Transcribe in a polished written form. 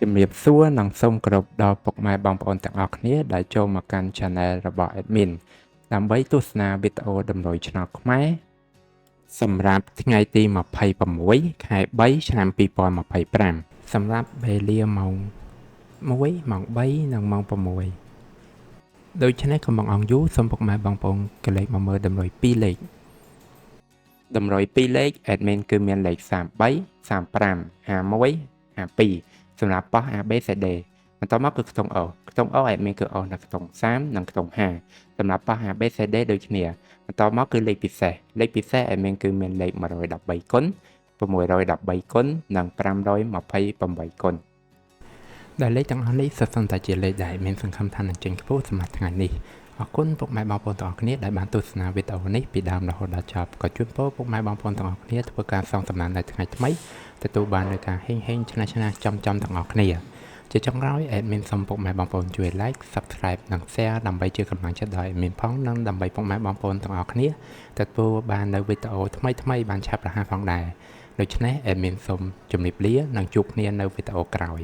ជំរាបសួរនិងសូមគោរពដល់ពុកម៉ែបងប្អូនទាំងអស់គ្នាដែលចូលមកកាន់ Channel របស់ Admin ដើម្បីទស្សនាវីដេអូតម្រុយឆ្នោតខ្មែរសម្រាប់ថ្ងៃទី26ខែ3ឆ្នាំ2025សម្រាប់វេលាម៉ោង1ម៉ោង3និងម៉ោង6ដូច្នេះកុំបង្អង់យូរសូមពុកម៉ែបងប្អូនកលេចមកមើលតម្រុយ2លេខតម្រុយ2លេខ Admin គឺមានលេខ33 35 51 52សម្រាប់ប៉ោះ ABCD បន្តមកគឺខ្ទង់ O ខ្ទង់ O មានគឺ O នៅខ្ទង់30និងខ្ទង់50សម្រាប់ប៉ោះ ABCD ដូចគ្នាបន្តមកគឺលេខពិសេសមានគឺមានលេខ113គុណ613គុណនិង528គុណដែលលេខទាំងអស់នេះសុទ្ធសឹងតែជាលេខដែលមានសង្ឃឹមថានឹងចេញខ្ពស់សម្រាប់ថ្ងៃនេះអរគុណពុកម៉ែបងប្អូនទាំងអស់គ្នាដែលបានទស្សនាវីដេអូនេះពីដើមរហូតដល់ចប់ក៏ជូនពរពុកម៉ែបងប្អូនទាំងអស់គ្នាធ្វើការសងសំណាននៅថ្ងៃថ្មីទទួលបាននូវការហេងឆ្នះចំទាំងអស់គ្នាជាចុងក្រោយ Admin សូមពុកម៉ែបងប្អូនជួយ Like Subscribe និង Share ដើម្បីជាកម្លាំងចិត្តដល់ Admin ផងនិងដើម្បីពុកម៉ែបងប្អូនទាំងអស់គ្នាទទួលបាននូវវីដេអូថ្មីបានឆាប់រហ័សផងដែរដូច្នេះ Admin សូមជម្រាបលានិងជួបគ្នានៅវីដេអូក្រោយ